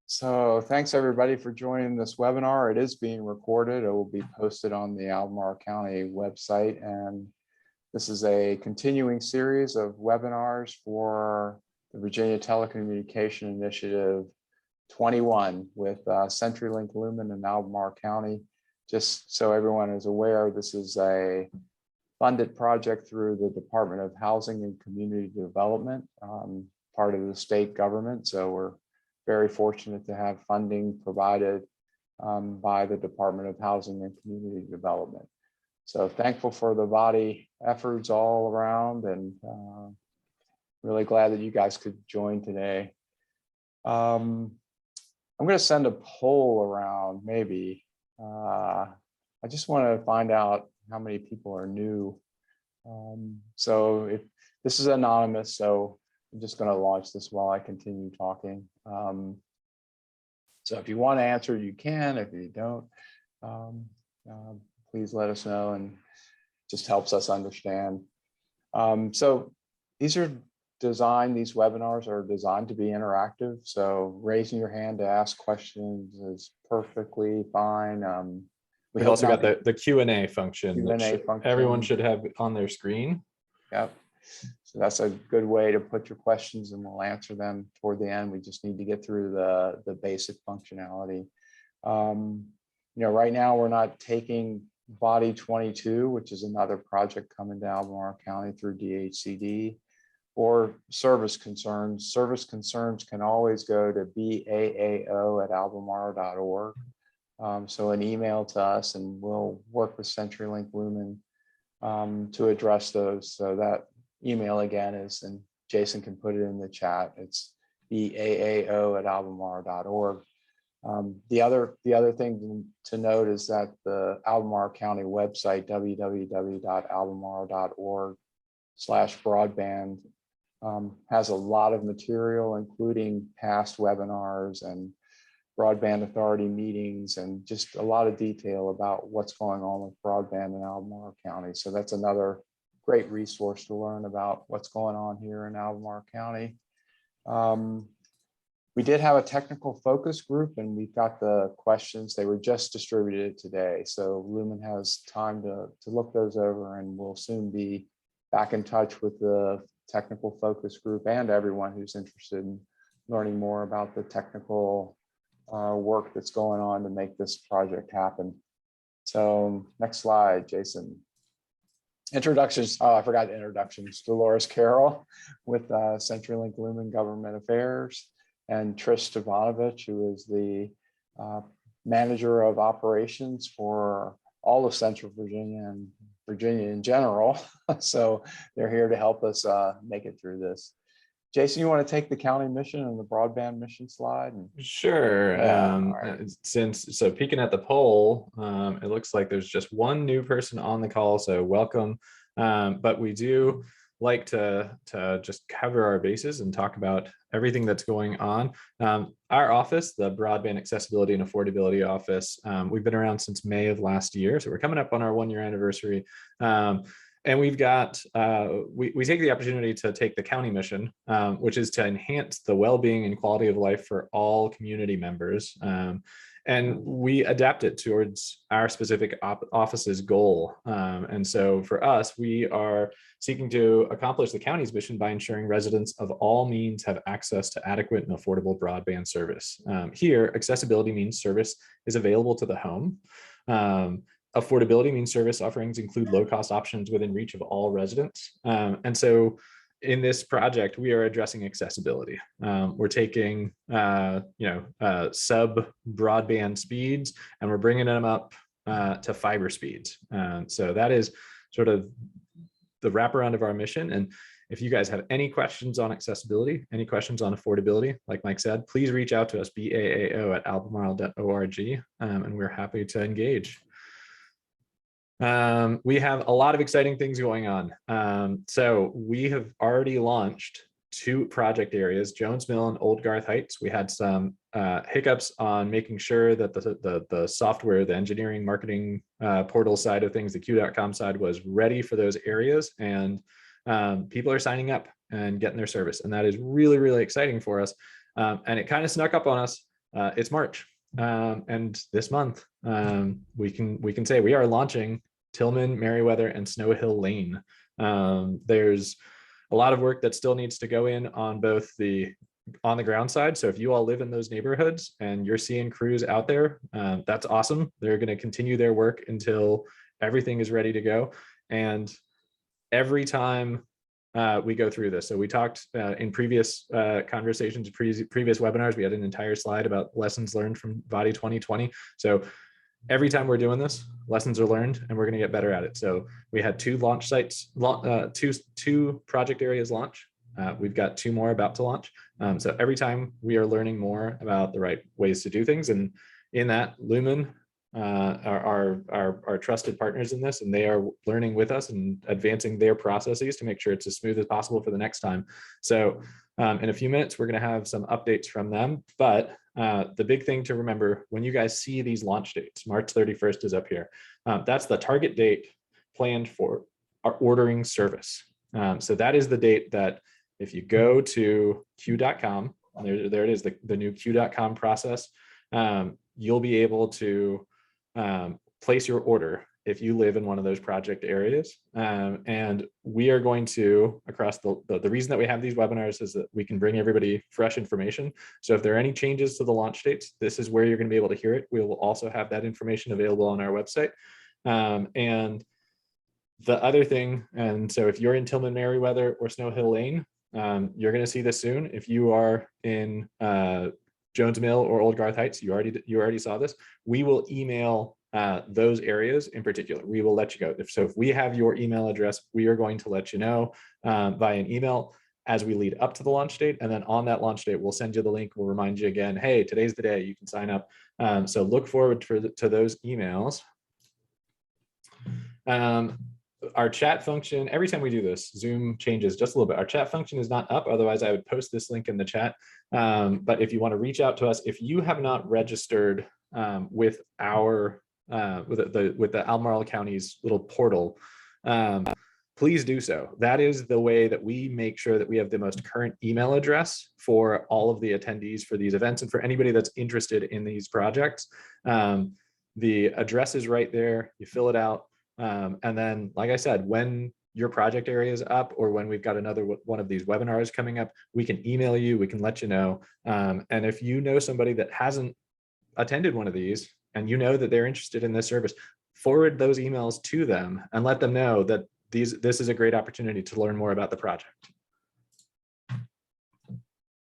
So thanks everybody for joining this webinar. It is being recorded. It will be posted on the Albemarle County website. And this is a continuing series of webinars for the Virginia Telecommunication Initiative 21 with CenturyLink Lumen in Albemarle County. Just so everyone is aware, this is a funded project through the Department of Housing and Community Development, part of the state government. So we're very fortunate to have funding provided by the Department of Housing and Community Development. So thankful for the VATI efforts all around, and really glad that you guys could join today. I'm going to send a poll around, maybe. I just want to find out how many people are new. So if this is anonymous, so I'm just going to launch this while I continue talking. So if you want to answer, you can. If you don't, please let us know, and it just helps us understand. So these webinars are designed to be interactive. So raising your hand to ask questions is perfectly fine. We've also got the Q&A function. Q&A function. Everyone should have on their screen. Yep. So that's a good way to put your questions, and we'll answer them toward the end. We just need to get through the basic functionality. Right now we're not taking VATI 22, which is another project coming to Albemarle County through DHCD, or service concerns. Service concerns can always go to baao@albemarle.org. So an email to us, and we'll work with CenturyLink Lumen to address those. So that email again is, and Jason can put it in the chat, it's baao@albemarle.org. The other thing to note is that the Albemarle County website, www.albemarle.org/broadband, has a lot of material, including past webinars and broadband authority meetings, and just a lot of detail about what's going on with broadband in Albemarle County. So that's another great resource to learn about what's going on here in Albemarle County. We did have a technical focus group, and we've got the questions. They were just distributed today. So Lumen has time to look those over, and we'll soon be back in touch with the technical focus group and everyone who's interested in learning more about the technical work that's going on to make this project happen. So next slide, Jason. Introductions. Oh, I forgot introductions. Dolores Carroll with CenturyLink Lumen Government Affairs, and Trish Stavanovich, who is the manager of operations for all of Central Virginia and Virginia in general. So they're here to help us make it through this. Jason, you want to take the county mission and the broadband mission slide? Sure. Right. So peeking at the poll, it looks like there's just one new person on the call, so welcome. But we do like to just cover our bases and talk about everything that's going on. Our office, the Broadband Accessibility and Affordability Office, we've been around since May of last year, so we're coming up on our 1-year anniversary. And we've got, we take the opportunity to take the county mission, which is to enhance the well-being and quality of life for all community members. And we adapt it towards our specific office's goal. And so for us, we are seeking to accomplish the county's mission by ensuring residents of all means have access to adequate and affordable broadband service. Here, accessibility means service is available to the home. Affordability means service offerings include low-cost options within reach of all residents. And so in this project, we are addressing accessibility. We're taking, sub broadband speeds, and we're bringing them up to fiber speeds. So that is sort of the wraparound of our mission. And if you guys have any questions on accessibility, any questions on affordability, like Mike said, please reach out to us, baao@albemarle.org, and we're happy to engage. We have a lot of exciting things going on. So we have already launched 2 project areas, Jones Mill and Old Garth Heights. We had some hiccups on making sure that the software, the engineering marketing portal side of things, the Qcom side, was ready for those areas, and people are signing up and getting their service, and that is really, really exciting for us. And it kind of snuck up on us it's March, and this month we can say we are launching Tillman, Meriwether, and Snow Hill Lane. There's a lot of work that still needs to go in on both the on the ground side. So if you all live in those neighborhoods and you're seeing crews out there, that's awesome. They're going to continue their work until everything is ready to go. And every time we go through this, so we talked in previous conversations, previous webinars, we had an entire slide about lessons learned from VATI 2020. So every time we're doing this, lessons are learned and we're going to get better at it. So we had 2 launch sites, two project areas launch. We've got 2 more about to launch. So every time we are learning more about the right ways to do things. And in that, Lumen are our trusted partners in this, and they are learning with us and advancing their processes to make sure it's as smooth as possible for the next time. So in a few minutes, we're going to have some updates from them. But the big thing to remember when you guys see these launch dates, March 31st is up here. That's the target date planned for our ordering service. So that is the date that if you go to Q.com, there it is, the new Q.com process, you'll be able to place your order if you live in one of those project areas. And we are going to, across the reason that we have these webinars is that we can bring everybody fresh information. So if there are any changes to the launch dates, this is where you're going to be able to hear it. We will also have that information available on our website. And the other thing, and so if you're in Tillman, Meriwether, or Snow Hill Lane, you're going to see this soon. If you are in Jones Mill or Old Garth Heights, you already saw this. We will email those areas in particular. We will let you go. So if we have your email address, we are going to let you know via an email as we lead up to the launch date. And then on that launch date, we'll send you the link. We'll remind you again, hey, today's the day you can sign up. So look forward to those emails. Our chat function, every time we do this, Zoom changes just a little bit. Our chat function is not up. Otherwise, I would post this link in the chat. But if you want to reach out to us, if you have not registered with our with the Albemarle County's little portal, please do so. That is the way that we make sure that we have the most current email address for all of the attendees for these events and for anybody that's interested in these projects. The address is right there. You fill it out. And then, like I said, when your project area is up or when we've got another one of these webinars coming up, we can email you, we can let you know. And if you know somebody that hasn't attended one of these and you know that they're interested in this service, forward those emails to them and let them know that this is a great opportunity to learn more about the project.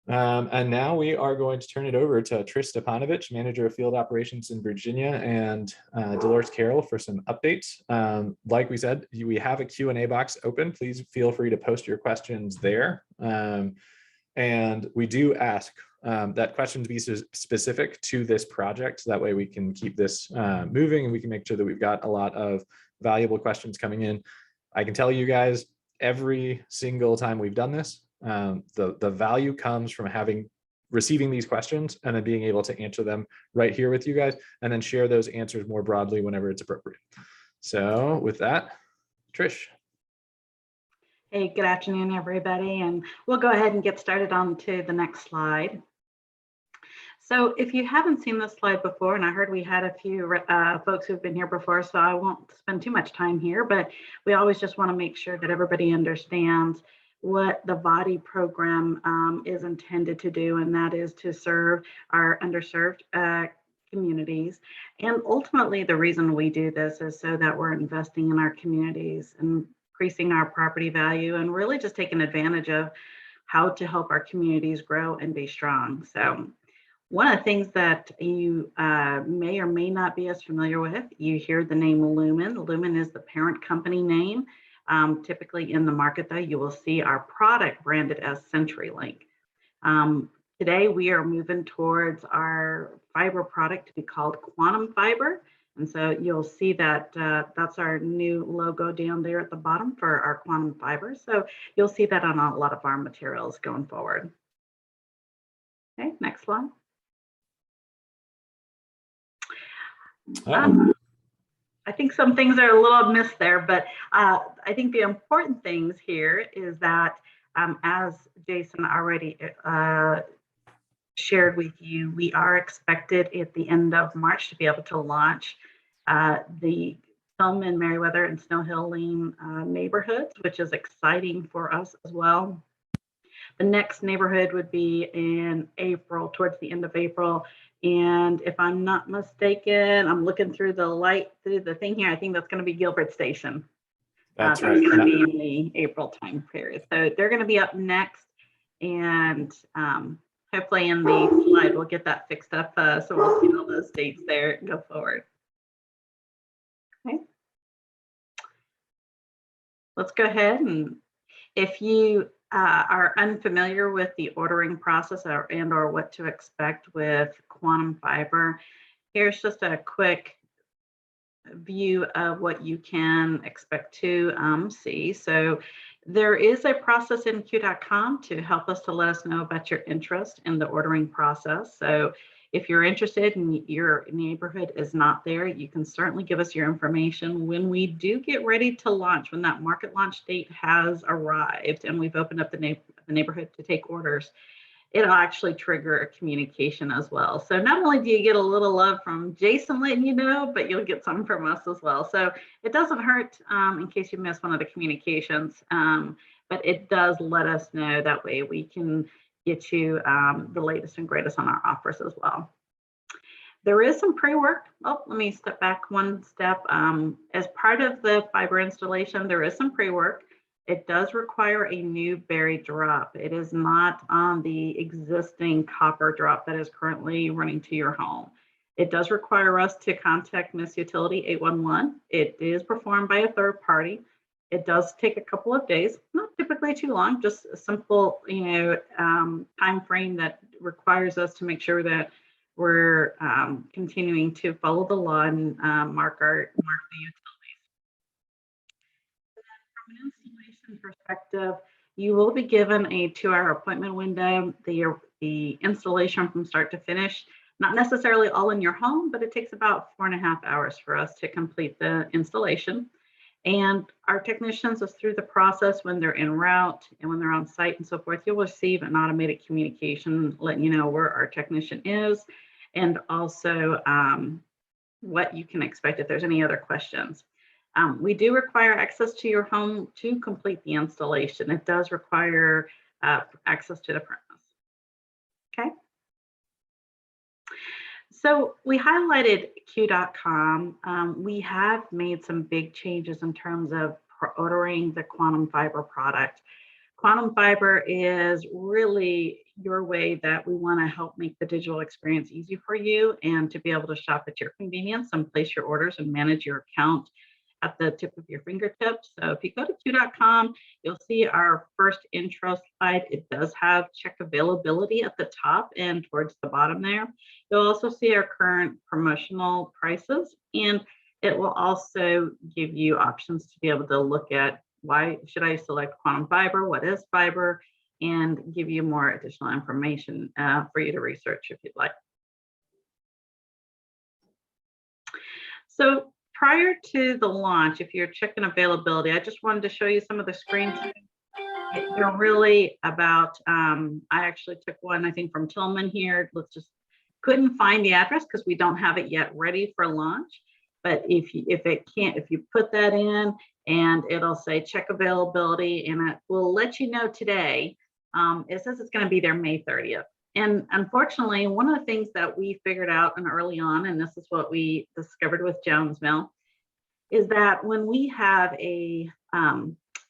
And now we are going to turn it over to Trish Stepanovich, Manager of Field Operations in Virginia, and Dolores Carroll for some updates. Like we said, we have a Q&A box open. Please feel free to post your questions there. And we do ask that questions be specific to this project. So that way we can keep this moving and we can make sure that we've got a lot of valuable questions coming in. I can tell you guys, every single time we've done this, the value comes from receiving these questions and then being able to answer them right here with you guys and then share those answers more broadly whenever it's appropriate. So with that, Trish. Hey, good afternoon, everybody. And we'll go ahead and get started on to the next slide. So if you haven't seen this slide before, and I heard we had a few folks who've been here before, so I won't spend too much time here, but we always just want to make sure that everybody understands what the VATI program is intended to do, and that is to serve our underserved communities. And ultimately, the reason we do this is so that we're investing in our communities and increasing our property value and really just taking advantage of how to help our communities grow and be strong. So one of the things that you may or may not be as familiar with, you hear the name Lumen. Lumen is the parent company name. Typically in the market, though, you will see our product branded as CenturyLink. Today, we are moving towards our fiber product to be called Quantum Fiber. And so you'll see that that's our new logo down there at the bottom for our Quantum Fiber. So you'll see that on a lot of our materials going forward. Okay, next slide. I think some things are a little missed there, but I think the important things here is that as Jason already shared with you, we are expected at the end of March to be able to launch the Tillman, Meriwether, and Snow Hill Lane neighborhoods, which is exciting for us as well. The next neighborhood would be in April, towards the end of April. And if I'm not mistaken, I'm looking through the thing here. I think that's going to be Gilbert Station. That's That's right. going to be in the April time period. So they're going to be up next. And hopefully in the slide, we'll get that fixed up. So we'll see all those dates there go forward. Okay. Let's go ahead, and if you are unfamiliar with the ordering process or what to expect with Quantum Fiber, here's just a quick view of what you can expect to see. So there is a process in Qcom to help us to let us know about your interest in the ordering process. So if you're interested and your neighborhood is not there, you can certainly give us your information. When we do get ready to launch, when that market launch date has arrived and we've opened up the neighborhood to take orders, it'll actually trigger a communication as well. So not only do you get a little love from Jason letting you know, but you'll get some from us as well. So it doesn't hurt in case you miss one of the communications, but it does let us know. That way we can get you the latest and greatest on our offers as well. There is some pre-work. Oh, let me step back one step. As part of the fiber installation, there is some pre-work. It does require a new buried drop. It is not on the existing copper drop that is currently running to your home. It does require us to contact Miss Utility 811. It is performed by a third party. It does take a couple of days, not typically too long, just a simple, time frame that requires us to make sure that we're continuing to follow the law and mark the utilities. From an installation perspective, you will be given a 2-hour appointment window. The installation from start to finish, not necessarily all in your home, but it takes about 4.5 hours for us to complete the installation. And our technicians, is through the process when they're en route and when they're on site and so forth, you'll receive an automated communication letting you know where our technician is, and also what you can expect if there's any other questions. We do require access to your home to complete the installation. It does require access to the premise. Okay. So we highlighted Qcom. We have made some big changes in terms of ordering the Quantum Fiber product. Quantum Fiber is really your way that we want to help make the digital experience easy for you and to be able to shop at your convenience and place your orders and manage your account at the tip of your fingertips. So if you go to Qcom, you'll see our first intro slide. It does have check availability at the top and towards the bottom there. You'll also see our current promotional prices, and it will also give you options to be able to look at why should I select Quantum Fiber, what is fiber, and give you more additional information for you to research if you'd like. So prior to the launch, if you're checking availability, I just wanted to show you some of the screens. They're really about, I actually took one, I think from Tillman here. Couldn't find the address because we don't have it yet ready for launch. But if you put that in, and it'll say check availability, and it will let you know today. It says it's going to be there May 30th. And unfortunately, one of the things that we figured out early on, and this is what we discovered with Jones Mill, is that when we have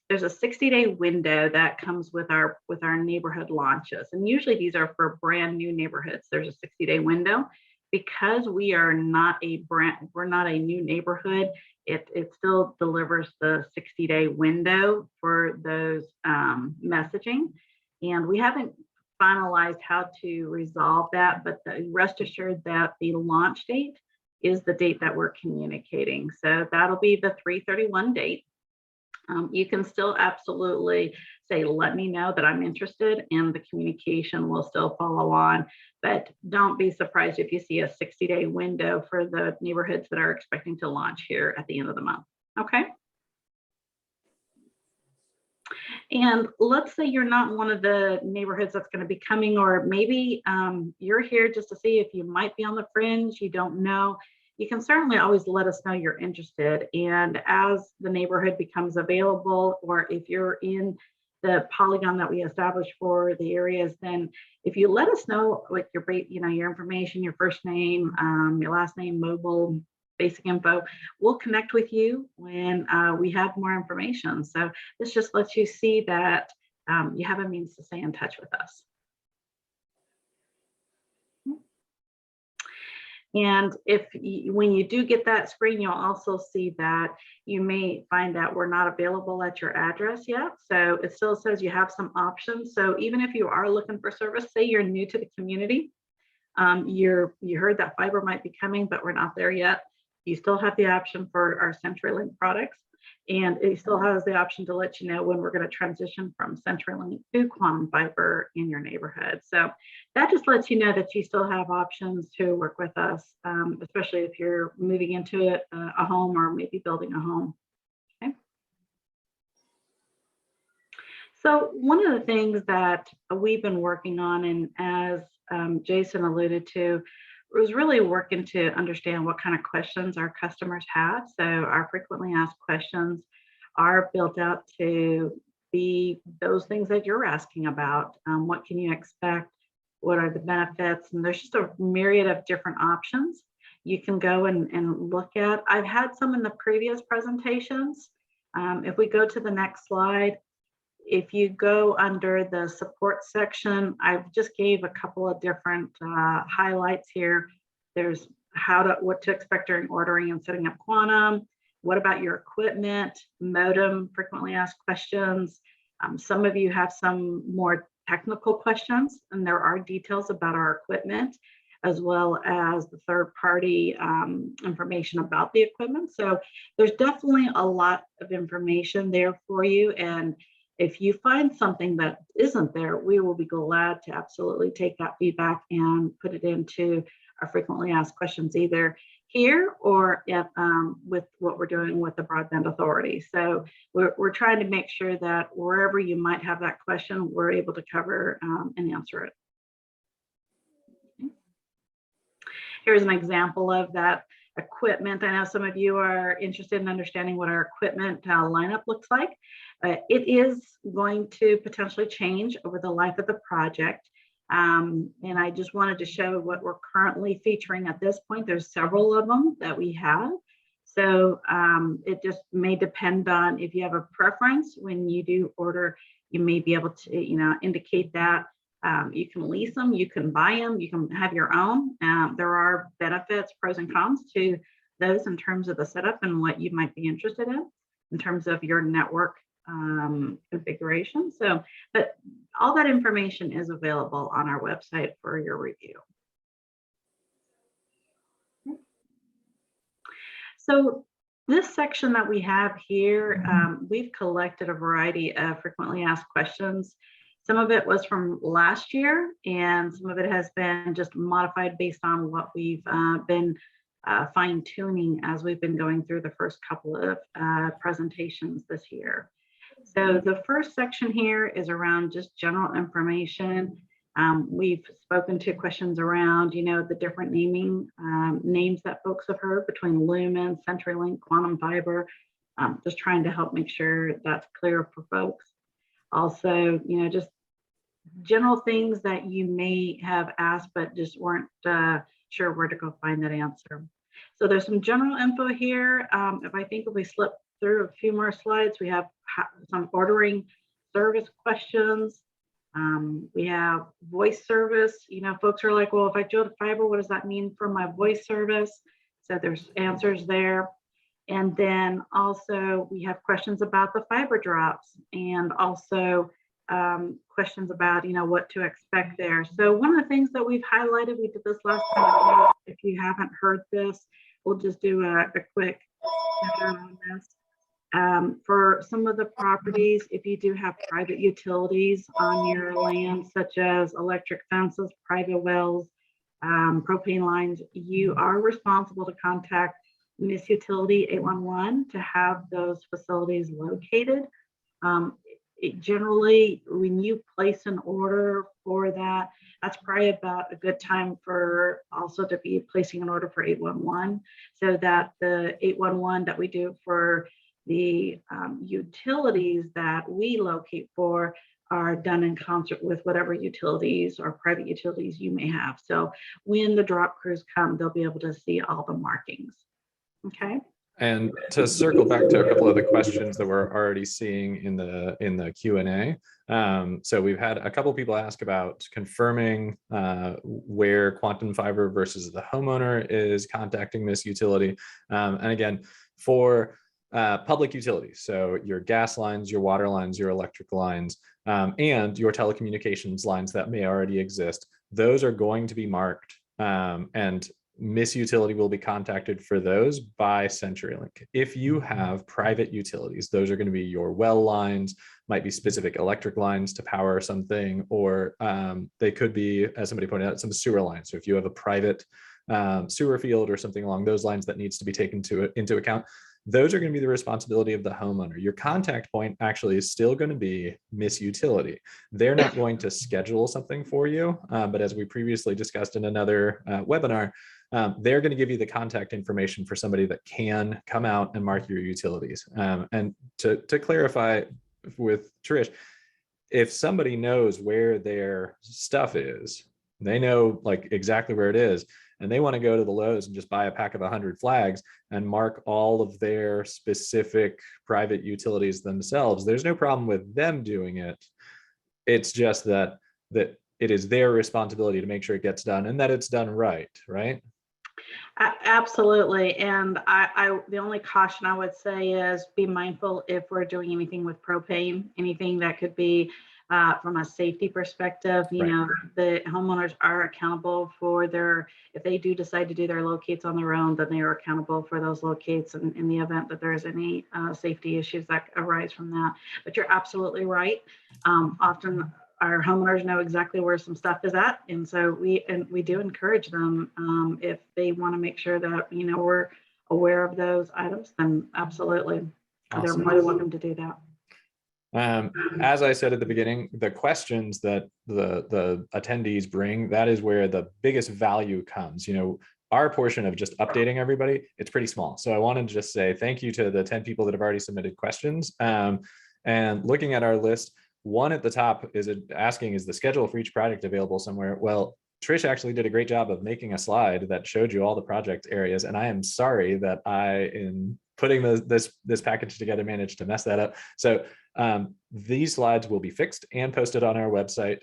there's a 60-day window that comes with our neighborhood launches, and usually these are for brand new neighborhoods. There's a 60-day window. Because we are not we're not a new neighborhood, it still delivers the 60-day window for those messaging, and we haven't finalized how to resolve that, but rest assured that the launch date is the date that we're communicating. So that'll be the 3/31 date. You can still absolutely say, let me know that I'm interested, and the communication will still follow on. But don't be surprised if you see a 60-day window for the neighborhoods that are expecting to launch here at the end of the month. Okay. And let's say you're not in one of the neighborhoods that's going to be coming, or maybe you're here just to see if you might be on the fringe, you don't know. You can certainly always let us know you're interested. And as the neighborhood becomes available, or if you're in the polygon that we established for the areas, then if you let us know like your information, your first name, your last name, mobile, basic info, we'll connect with you when we have more information. So this just lets you see that you have a means to stay in touch with us. And when you do get that screen, you'll also see that you may find that we're not available at your address yet. So it still says you have some options. So even if you are looking for service, say you're new to the community, you heard that fiber might be coming, but we're not there yet. You still have the option for our CenturyLink products, and it still has the option to let you know when we're going to transition from CenturyLink to Qcom fiber in your neighborhood. So that just lets you know that you still have options to work with us, especially if you're moving into a home or maybe building a home. Okay. So one of the things that we've been working on, and as Jason alluded to, was really working to understand what kind of questions our customers have. So our frequently asked questions are built out to be those things that you're asking about. What can you expect? What are the benefits? And there's just a myriad of different options you can go and look at. I've had some in the previous presentations. If we go to the next slide, if you go under the support section, I've just gave a couple of different highlights here. There's what to expect during ordering and setting up Quantum. What about your equipment, modem, frequently asked questions. Some of you have some more technical questions, and there are details about our equipment, as well as the third-party information about the equipment. So there's definitely a lot of information there for you. And if you find something that isn't there, we will be glad to absolutely take that feedback and put it into our frequently asked questions, either here or with what we're doing with the Broadband Authority. So we're trying to make sure that wherever you might have that question, we're able to cover and answer it. Here's an example of that equipment. I know some of you are interested in understanding what our equipment lineup looks like. It is going to potentially change over the life of the project. And I just wanted to show what we're currently featuring at this point. There's several of them that we have. So it just may depend on if you have a preference when you do order, you may be able to, indicate that. You can lease them, you can buy them, you can have your own. There are benefits, pros and cons to those in terms of the setup and what you might be interested in terms of your network configuration. So, but all that information is available on our website for your review. So this section that we have here, we've collected a variety of frequently asked questions. Some of it was from last year, and some of it has been just modified based on what we've been fine-tuning as we've been going through the first couple of presentations this year. So the first section here is around just general information. We've spoken to questions around, the different naming names that folks have heard between Lumen, CenturyLink, Quantum Fiber, just trying to help make sure that's clear for folks. Also, just general things that you may have asked, but just weren't sure where to go find that answer. So there's some general info here. If we slip through a few more slides, we have some ordering service questions. We have voice service. Folks are like, well, if I go to fiber, what does that mean for my voice service? So there's answers there. And then also we have questions about the fiber drops, and also questions about, what to expect there. So one of the things that we've highlighted, we did this last time. If you haven't heard this, we'll just do a quick on this. For some of the properties, if you do have private utilities on your land, such as electric fences, private wells, propane lines, you are responsible to contact Miss Utility 811 to have those facilities located. Generally, when you place an order for that, that's probably about a good time for also to be placing an order for 811, so that the 811 that we do for the utilities that we locate for are done in concert with whatever utilities or private utilities you may have. So when the drop crews come, they'll be able to see all the markings. Okay. And to circle back to a couple of the questions that we're already seeing in the Q&A. So we've had a couple people ask about confirming where Quantum Fiber versus the homeowner is contacting this utility. And again, for public utilities, so your gas lines, your water lines, your electric lines, and your telecommunications lines that may already exist, those are going to be marked, and Miss Utility will be contacted for those by CenturyLink. If you have private utilities, those are going to be your well lines, might be specific electric lines to power something, or they could be, as somebody pointed out, some sewer lines. So if you have a private sewer field or something along those lines that needs to be taken into account, those are going to be the responsibility of the homeowner. Your contact point actually is still going to be Miss Utility. They're not going to schedule something for you, but as we previously discussed in another webinar, they're going to give you the contact information for somebody that can come out and mark your utilities. And to clarify with Trish, if somebody knows where their stuff is, they know like exactly where it is, and they want to go to the Lowe's and just buy a pack of 100 flags and mark all of their specific private utilities themselves, there's no problem with them doing it. It's just that it is their responsibility to make sure it gets done and that it's done right, right? Absolutely. And the only caution I would say is be mindful if we're doing anything with propane, anything that could be from a safety perspective, you know, the homeowners are accountable for if they do decide to do their locates on their own, then they are accountable for those locates in the event that there's any safety issues that arise from that. But you're absolutely right. Often our homeowners know exactly where some stuff is at. And so we do encourage them if they want to make sure that, you know, we're aware of those items, then absolutely. Awesome. They're more than welcome to do that. As I said at the beginning, the questions that the attendees bring, that is where the biggest value comes. You know, our portion of just updating everybody, it's pretty small. So I wanted to just say thank you to the 10 people that have already submitted questions. And looking at our list, one at the top is asking, is the schedule for each project available somewhere? Well, Trish actually did a great job of making a slide that showed you all the project areas. And I am sorry that in putting this package together, managed to mess that up. So these slides will be fixed and posted on our website.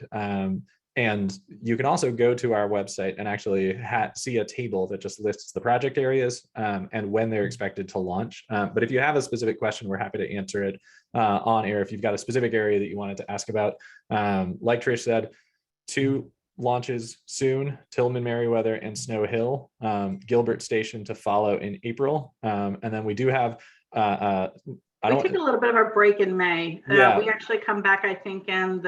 And you can also go to our website and actually see a table that just lists the project areas and when they're expected to launch. But if you have a specific question, we're happy to answer it on air. If you've got a specific area that you wanted to ask about, like Trish said, 2 launches soon: Tillman, Meriwether, and Snow Hill. Gilbert Station to follow in April. And then we do have we took a little bit of a break in May. Yeah. We actually come back, I think, in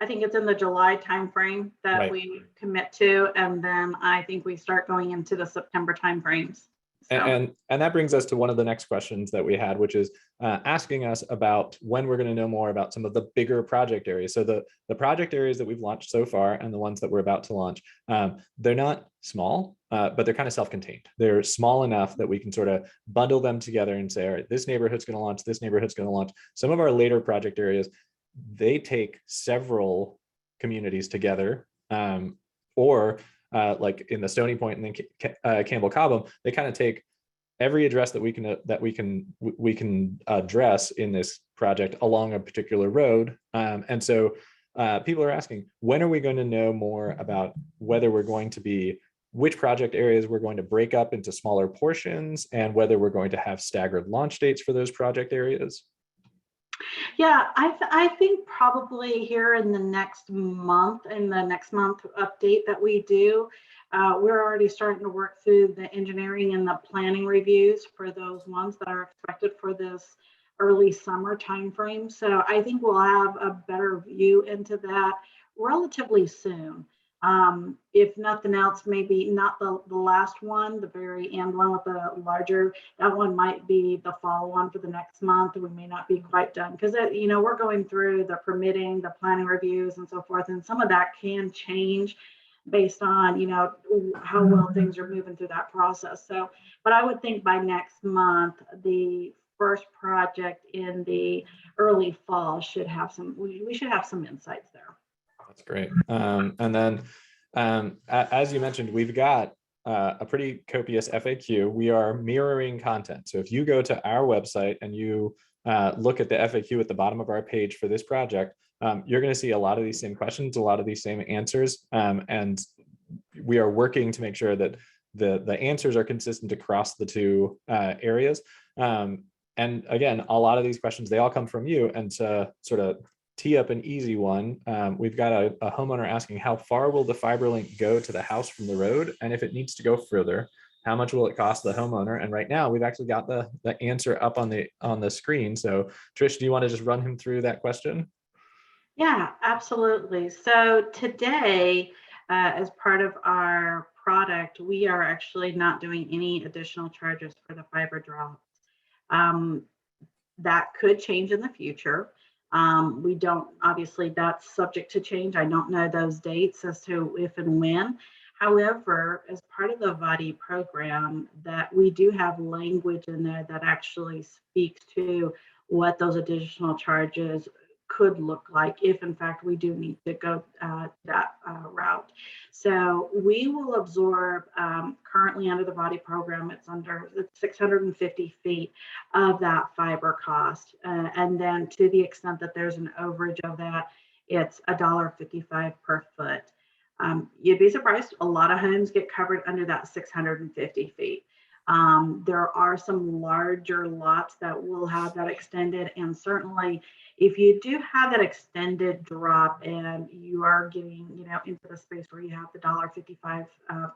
I think it's in the July timeframe that we commit to, and then I think we start going into the September timeframes. So. And that brings us to one of the next questions that we had, which is asking us about when we're going to know more about some of the bigger project areas. So the project areas that we've launched so far and the ones that we're about to launch, they're not small, but they're kind of self-contained. They're small enough that we can sort of bundle them together and say, all right, this neighborhood's going to launch, this neighborhood's going to launch. Some of our later project areas, they take several communities together, or like in the Stony Point and then Campbell Cobham, they kind of take every address that we can address in this project along a particular road. And so people are asking, when are we going to know more about whether we're going to be, which project areas we're going to break up into smaller portions, and whether we're going to have staggered launch dates for those project areas? Yeah, I think probably here in the next month update that we do, we're already starting to work through the engineering and the planning reviews for those ones that are expected for this early summer timeframe. So I think we'll have a better view into that relatively soon. If nothing else, maybe not the last one, the very end one with the larger, that one might be the fall one for the next month. We may not be quite done because, we're going through the permitting, the planning reviews and so forth. And some of that can change based on, how well things are moving through that process. So, but I would think by next month, the first project in the early fall should have we should have some insights there. That's great. And then, as you mentioned, we've got a pretty copious FAQ. We are mirroring content. So if you go to our website and you look at the FAQ at the bottom of our page for this project, you're going to see a lot of these same questions, a lot of these same answers. And we are working to make sure that the answers are consistent across the two areas. And again, a lot of these questions, they all come from you. And to sort of tee up an easy one, we've got a homeowner asking, how far will the fiber link go to the house from the road? And if it needs to go further, how much will it cost the homeowner? And right now we've actually got the answer up on the screen. So Trish, do you want to just run him through that question? Yeah, absolutely. So today, as part of our product, we are actually not doing any additional charges for the fiber drops. That could change in the future. We don't, obviously that's subject to change. I don't know those dates as to if and when. However, as part of the VATI program, that we do have language in there that actually speaks to what those additional charges could look like if in fact we do need to go that route. So we will absorb, currently under the VATI program, it's 650 feet of that fiber cost. And then to the extent that there's an overage of that, it's $1.55 per foot. You'd be surprised, a lot of homes get covered under that 650 feet. There are some larger lots that will have that extended, and certainly if you do have that extended drop and you are getting, into the space where you have the $1.55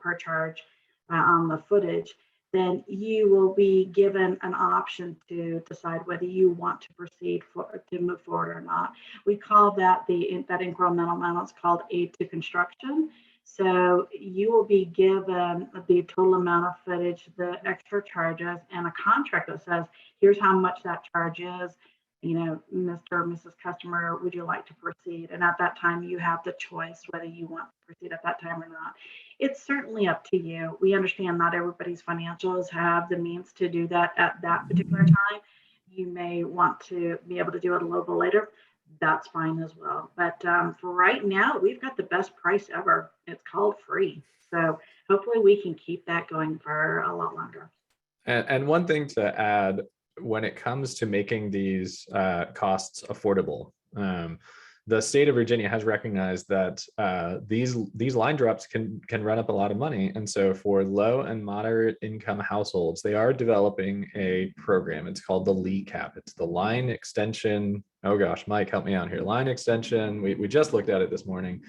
per charge on the footage, then you will be given an option to decide whether you want to proceed to move forward or not. We call that that incremental amount. It's called aid to construction. So you will be given the total amount of footage, the extra charges, and a contract that says, here's how much that charge is. Mr. or Mrs. Customer, would you like to proceed? And at that time, you have the choice whether you want to proceed at that time or not. It's certainly up to you. We understand not everybody's financials have the means to do that at that particular time. You may want to be able to do it a little bit later. That's fine as well. But for right now, we've got the best price ever. It's called free. So hopefully we can keep that going for a lot longer. And one thing to add, when it comes to making these costs affordable, the state of Virginia has recognized that these line drops can run up a lot of money. And so for low and moderate income households, they are developing a program. It's called the LECAP. It's the line extension. Oh gosh, Mike, help me out here. Line extension. We just looked at it this morning.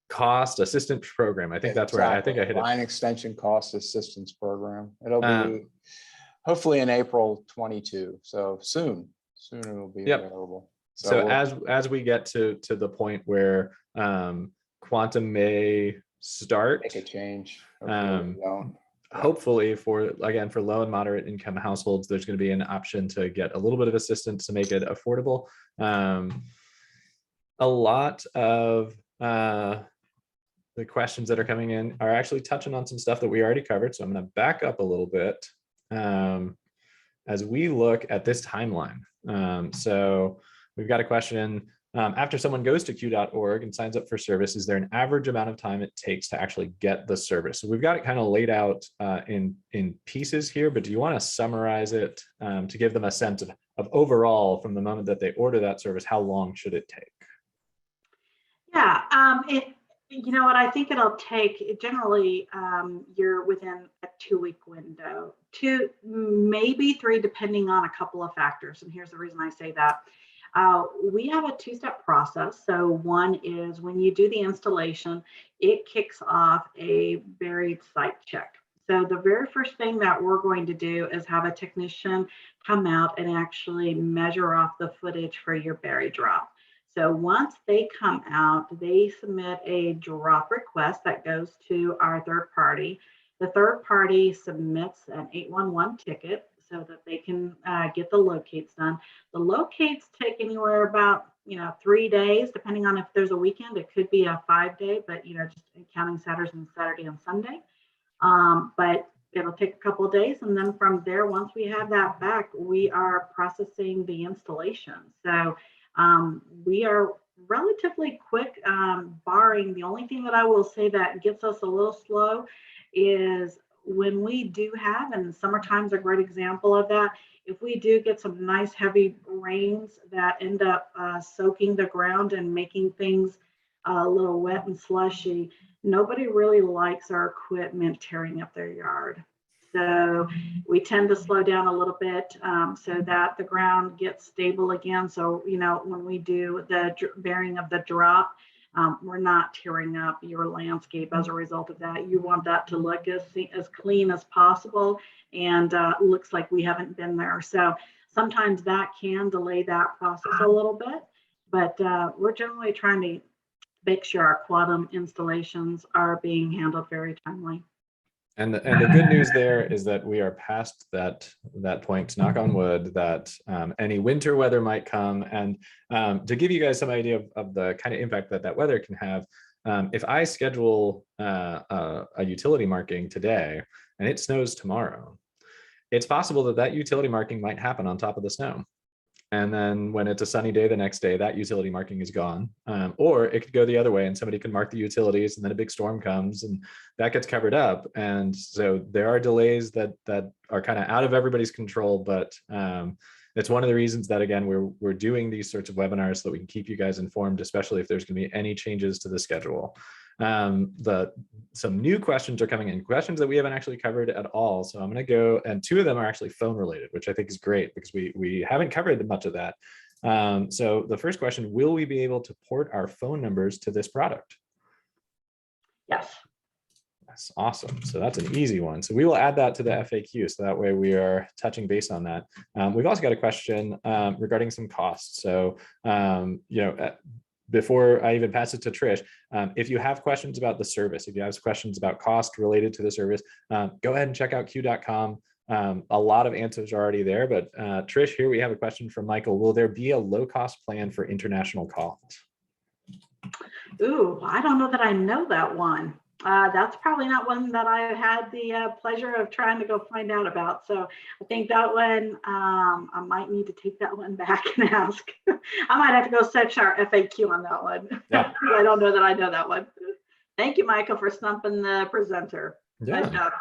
Cost assistance program. I think that's exactly where I think I hit it. Line extension cost assistance program. It'll be hopefully in April 22. So soon it will be available. So as we get to the point where quantum may start, make a change. Hopefully for low and moderate income households, there's going to be an option to get a little bit of assistance to make it affordable. A lot of the questions that are coming in are actually touching on some stuff that we already covered. So I'm going to back up a little bit as we look at this timeline. So we've got a question. After someone goes to Q.org and signs up for service, is there an average amount of time it takes to actually get the service? So we've got it kind of laid out in pieces here, but do you want to summarize it to give them a sense of overall, from the moment that they order that service, how long should it take? Yeah, you know what, I think it'll take, generally, you're within a 2-week window, 2, maybe 3, depending on a couple of factors. And here's the reason I say that. We have a 2-step process. So one is when you do the installation, it kicks off a buried site check. So the very first thing that we're going to do is have a technician come out and actually measure off the footage for your buried drop. So once they come out, they submit a drop request that goes to our third party. The third party submits an 811 ticket so that they can get the locates done. The locates take anywhere about 3 days, depending on if there's a weekend. It could be a 5-day, but just counting Saturday and Sunday. But it'll take a couple of days, and then from there, once we have that back, we are processing the installation. So we are relatively quick, barring the only thing that I will say that gets us a little slow is when we do have, and summertime's a great example of that, if we do get some nice heavy rains that end up soaking the ground and making things a little wet and slushy, nobody really likes our equipment tearing up their yard. So we tend to slow down a little bit so that the ground gets stable again. So, when we do the bearing of the drop, we're not tearing up your landscape as a result of that. You want that to look as clean as possible, and looks like we haven't been there. So sometimes that can delay that process a little bit, but we're generally trying to make sure our Qcom installations are being handled very timely. And the good news there is that we are past that point, knock on wood, that any winter weather might come. And to give you guys some idea of the kind of impact that weather can have, if I schedule a utility marking today and it snows tomorrow, it's possible that utility marking might happen on top of the snow. And then when it's a sunny day the next day, that utility marking is gone. Or it could go the other way and somebody can mark the utilities and then a big storm comes and that gets covered up. And so there are delays that are kind of out of everybody's control, but it's one of the reasons that, again, we're doing these sorts of webinars so that we can keep you guys informed, especially if there's going to be any changes to the schedule. Some new questions are coming in, questions that we haven't actually covered at all. So I'm going to go, and 2 of them are actually phone related, which I think is great because we haven't covered much of that. So the first question, will we be able to port our phone numbers to this product? Yes. That's awesome. So that's an easy one. So we will add that to the FAQ. So that way we are touching base on that. We've also got a question regarding some costs. So, before I even pass it to Trish, if you have questions about the service, if you have questions about cost related to the service, go ahead and check out Q.com. A lot of answers are already there, but Trish, here we have a question from Michael. Will there be a low-cost plan for international calls? Ooh, I don't know that I know that one. That's probably not one that I had the pleasure of trying to go find out about. So I think that one, I might need to take that one back and ask. I might have to go search our FAQ on that one. Yeah. I don't know that I know that one. Thank you, Michael, for stumping the presenter. Yeah. Nice job.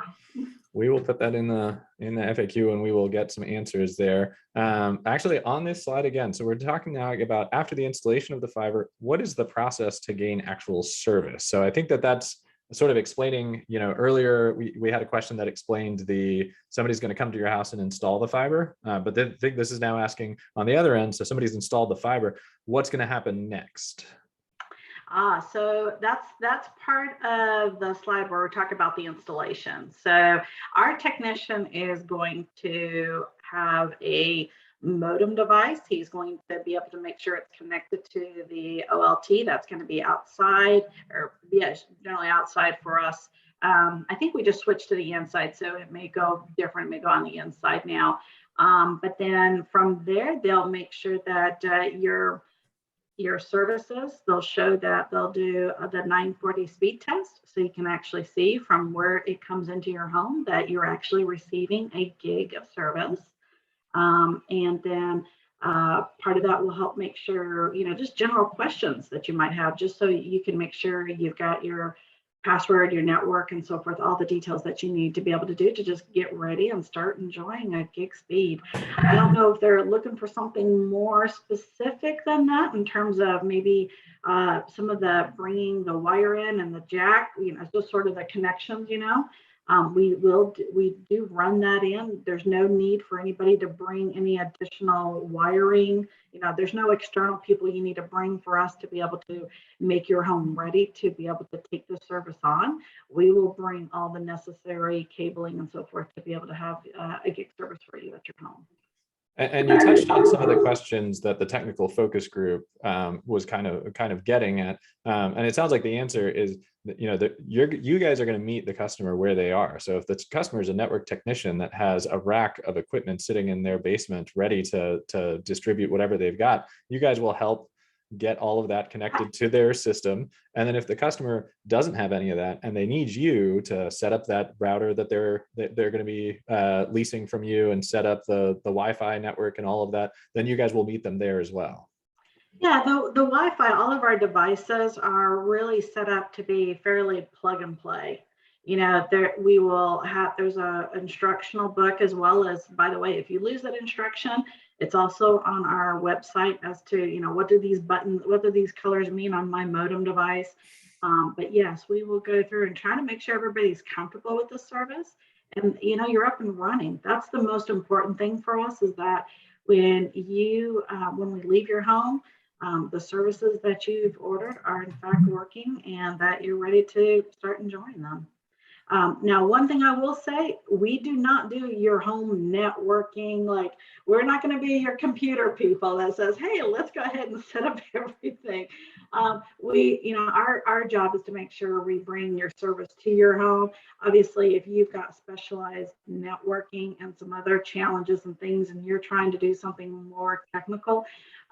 We will put that in the FAQ and we will get some answers there. Actually, on this slide again, so we're talking now about after the installation of the fiber, what is the process to gain actual service? So I think that's sort of explaining, earlier we had a question that explained somebody's going to come to your house and install the fiber, but I think this is now asking on the other end, so somebody's installed the fiber, what's going to happen next? So that's part of the slide where we're talking about the installation. So our technician is going to have a modem device. He's going to be able to make sure it's connected to the OLT. That's going to be outside, or yes, generally outside for us. I think we just switched to the inside, so it may go different, it may go on the inside now. But then from there, they'll make sure that your services, they'll show that they'll do the 940 speed test, so you can actually see from where it comes into your home that you're actually receiving a gig of service. And then part of that will help make sure, just general questions that you might have, just so you can make sure you've got your password, your network, and so forth, all the details that you need to be able to do to just get ready and start enjoying a gig speed. I don't know if they're looking for something more specific than that in terms of maybe some of the bringing the wire in and the jack, just sort of the connections, we do run that in. There's no need for anybody to bring any additional wiring. There's no external people you need to bring for us to be able to make your home ready to be able to take the service on. We will bring all the necessary cabling and so forth to be able to have a gig service for you at your home. And you touched on some of the questions that the technical focus group was kind of getting at, and it sounds like the answer is that, that you guys are going to meet the customer where they are. So if the customer is a network technician that has a rack of equipment sitting in their basement ready to distribute whatever they've got, you guys will help get all of that connected to their system. And then if the customer doesn't have any of that and they need you to set up that router that they're going to be leasing from you and set up the Wi-Fi network and all of that, then you guys will meet them there as well. Yeah, the Wi-Fi, all of our devices are really set up to be fairly plug and play. We will have, there's a instructional book, as well as, by the way, if you lose that instruction, it's also on our website as to, what do these buttons, what do these colors mean on my modem device? But yes, we will go through and try to make sure everybody's comfortable with the service, and, you're up and running. That's the most important thing for us, is that when we leave your home, the services that you've ordered are in fact working, and that you're ready to start enjoying them. Now, one thing I will say, we do not do your home networking. Like, we're not going to be your computer people that says, hey, let's go ahead and set up everything. Our job is to make sure we bring your service to your home. Obviously, if you've got specialized networking and some other challenges and things, and you're trying to do something more technical,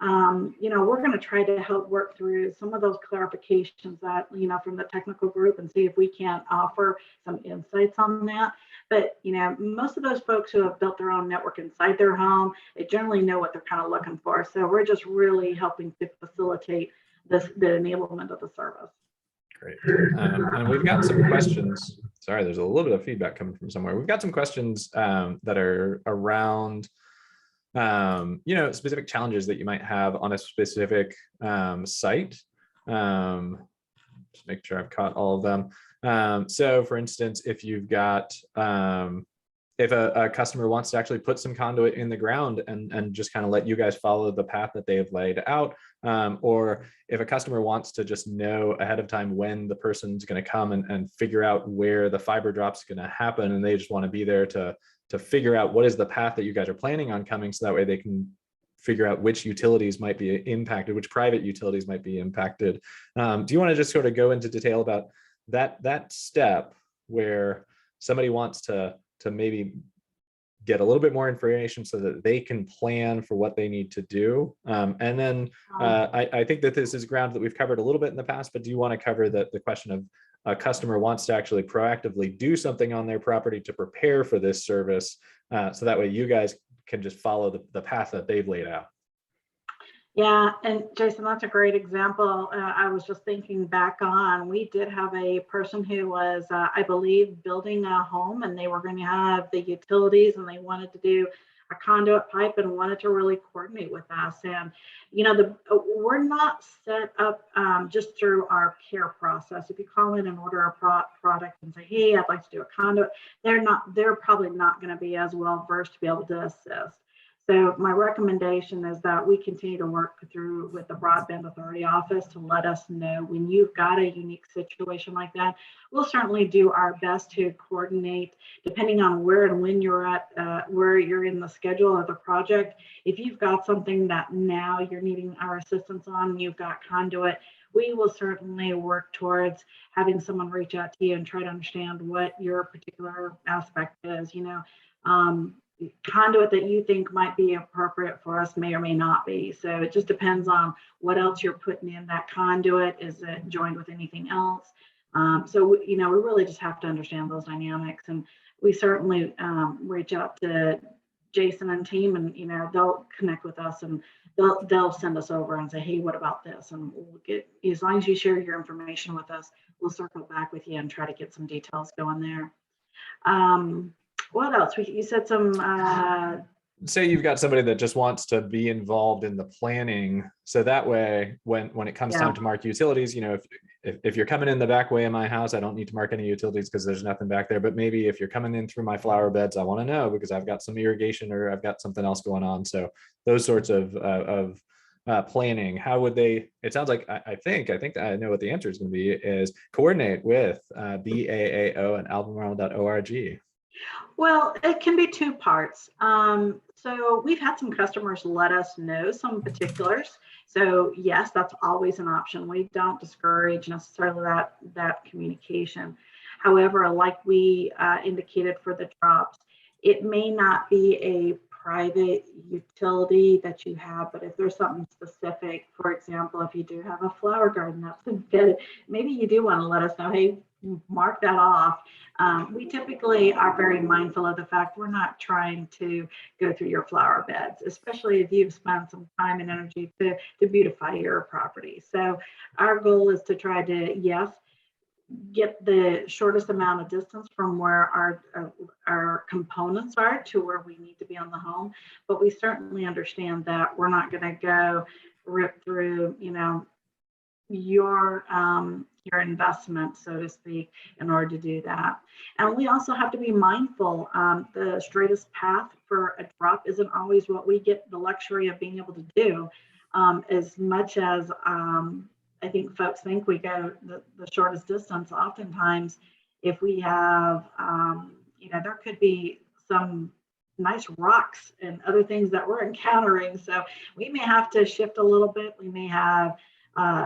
we're going to try to help work through some of those clarifications that, from the technical group, and see if we can't offer some insights on that. But, most of those folks who have built their own network inside their home, they generally know what they're kind of looking for. So we're just really helping to facilitate the enablement of the service. Great. And we've got some questions. Sorry, there's a little bit of feedback coming from somewhere. We've got some questions that are around specific challenges that you might have on a specific site. Just make sure I've caught all of them. So for instance, if you've got, if a customer wants to actually put some conduit in the ground and just kind of let you guys follow the path that they have laid out, or if a customer wants to just know ahead of time when the person's going to come and figure out where the fiber drop's going to happen, and they just want to be there to figure out what is the path that you guys are planning on coming, so that way they can figure out which utilities might be impacted, which private utilities might be impacted. Do you want to just sort of go into detail about that step where somebody wants to maybe get a little bit more information so that they can plan for what they need to do? And then I think that this is ground that we've covered a little bit in the past, but do you want to cover the question of a customer wants to actually proactively do something on their property to prepare for this service, so that way you guys can just follow the path that they've laid out? Yeah, and Jason, that's a great example. I was just thinking back on, we did have a person who was, I believe, building a home, and they were going to have the utilities, and they wanted to do a conduit pipe and wanted to really coordinate with us. And, we're not set up just through our care process. If you call in and order a product and say, hey, I'd like to do a conduit, they're probably not going to be as well versed to be able to assist. So my recommendation is that we continue to work through with the Broadband Authority office to let us know when you've got a unique situation like that. We'll certainly do our best to coordinate, depending on where and when you're at, where you're in the schedule of the project. If you've got something that now you're needing our assistance on, you've got conduit, we will certainly work towards having someone reach out to you and try to understand what your particular aspect is. Conduit that you think might be appropriate for us may or may not be. So it just depends on what else you're putting in that conduit. Is it joined with anything else? So we really just have to understand those dynamics, and we certainly reach out to Jason and team, and they'll connect with us, and they'll send us over and say, hey, what about this? And we'll get, as long as you share your information with us, we'll circle back with you and try to get some details going there. What else? You said some. Say you've got somebody that just wants to be involved in the planning, so that way, when it comes time to mark utilities, if you're coming in the back way of my house, I don't need to mark any utilities because there's nothing back there. But maybe if you're coming in through my flower beds, I want to know because I've got some irrigation or I've got something else going on. So those sorts of planning, how would they? It sounds like I think I know what the answer is going to be, is coordinate with BAAO and Albemarle.org. Well, it can be two parts. So we've had some customers let us know some particulars. So yes, that's always an option. We don't discourage necessarily that communication. However, like we indicated for the drops, it may not be a private utility that you have, but if there's something specific, for example, if you do have a flower garden that's embedded, maybe you do want to let us know, hey, mark that off. We typically are very mindful of the fact we're not trying to go through your flower beds, especially if you've spent some time and energy to beautify your property. So our goal is to try to, yes, get the shortest amount of distance from where our components are to where we need to be on the home. But we certainly understand that we're not going to go rip through, your investment, so to speak, in order to do that. And we also have to be mindful. The straightest path for a drop isn't always what we get the luxury of being able to do. As much as I think folks think we go the shortest distance, oftentimes, if we have, there could be some nice rocks and other things that we're encountering. So we may have to shift a little bit. We may have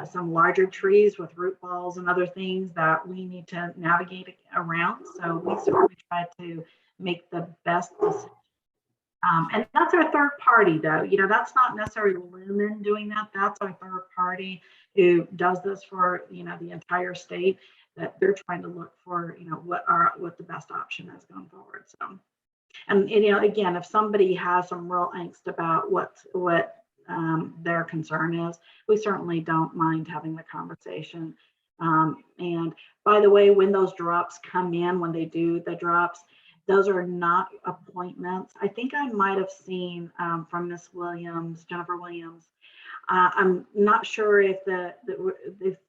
some larger trees with root balls and other things that we need to navigate around. So we certainly try to make the best decision. And that's our third party, though. That's not necessarily Lumen doing that. That's our third party who does this for, the entire state, that they're trying to look for, what the best option is going forward. So, and, again, if somebody has some real angst about what their concern is, we certainly don't mind having the conversation. And by the way, when those drops come in, when they do the drops, those are not appointments. I think I might have seen from Miss Williams, Jennifer Williams. I'm not sure if the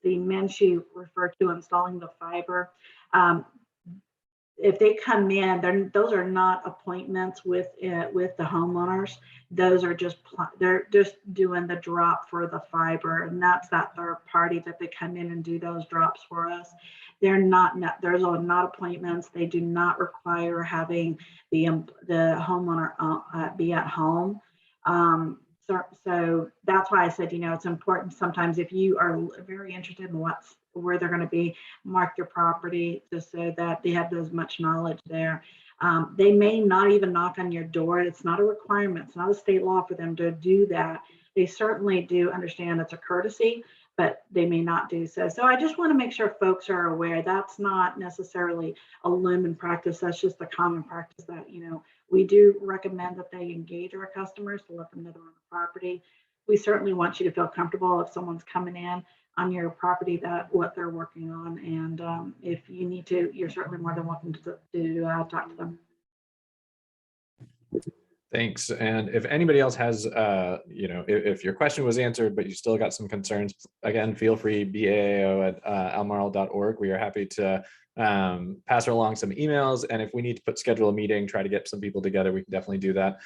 men she referred to installing the fiber, if they come in, those are not appointments with the homeowners. Those are they're just doing the drop for the fiber, and that's that third party that they come in and do those drops for us. They're not appointments. They do not require having the homeowner be at home. So that's why I said, it's important sometimes if you are very interested in where they're going to be, mark your property just so that they have as much knowledge there. They may not even knock on your door. It's not a requirement. It's not a state law for them to do that. They certainly do understand it's a courtesy, but they may not do so. So I just want to make sure folks are aware that's not necessarily a Lumen practice. That's just the common practice that, we do recommend that they engage our customers to let them know they're on the property. We certainly want you to feel comfortable if someone's coming in on your property that what they're working on. And if you need to, you're certainly more than welcome to talk to them. Thanks. And if anybody else has, if your question was answered, but you still got some concerns, again, feel free, bao@albemarle.org. We are happy to pass along some emails. And if we need to schedule a meeting, try to get some people together, we can definitely do that.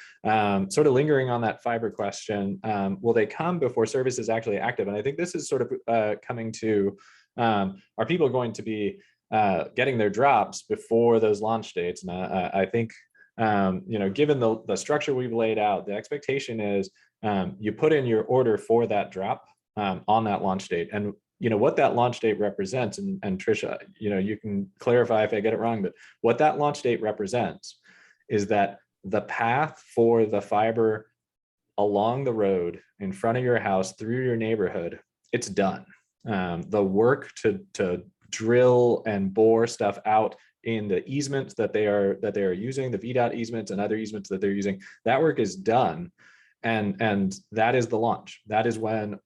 Sort of lingering on that fiber question, will they come before service is actually active? And I think this is sort of coming to, are people going to be getting their drops before those launch dates? And I think, given the structure we've laid out, the expectation is you put in your order for that drop on that launch date. And what that launch date represents, and Trisha, you can clarify if I get it wrong, but what that launch date represents is that the path for the fiber along the road in front of your house through your neighborhood, it's done. The work to drill and bore stuff out in the easements that they are using, the VDOT easements and other easements that they're using, that work is done. And that is the launch. That is when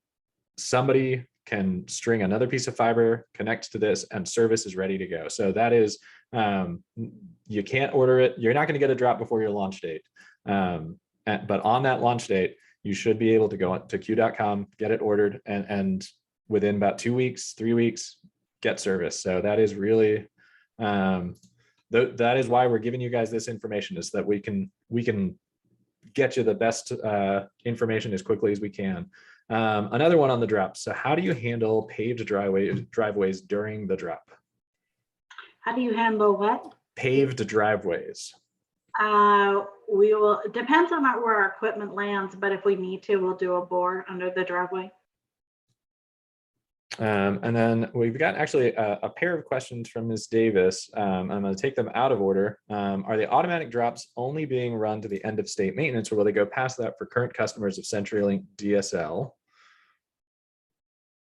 somebody can string another piece of fiber, connects to this, and service is ready to go. So that is, you can't order it. You're not going to get a drop before your launch date. But on that launch date, you should be able to go to Q.com, get it ordered, and within about 2 weeks, 3 weeks, get service. So that is really, that is why we're giving you guys this information, is that we can get you the best information as quickly as we can. Another one on the drop. So how do you handle paved driveways during the drop? How do you handle what? paved driveways? We will, it depends on where our equipment lands, but if we need to, we'll do a bore under the driveway. And then we've got actually a pair of questions from Ms. Davis. I'm going to take them out of order. Are the automatic drops only being run to the end of state maintenance, or will they go past that for current customers of CenturyLink DSL?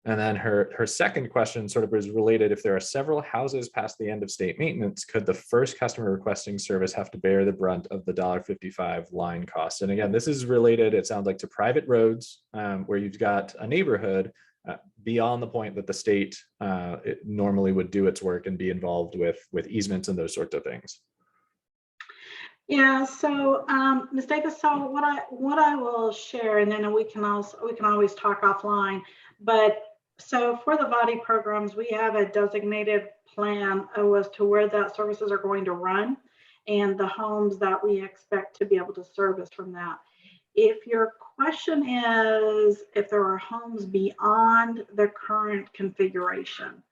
And then her second question sort of is related. If there are several houses past the end of state maintenance, could the first customer requesting service have to bear the brunt of the $1.55 line cost? And again, this is related, it sounds like, to private roads where you've got a neighborhood beyond the point that the state it normally would do its work and be involved with easements and those sorts of things. Yeah, so Ms. Davis, so what I will share, and then we can always talk offline, but so for the VATI programs, we have a designated plan as to where that services are going to run and the homes that we expect to be able to service from that. If your question is if there are homes beyond the current configuration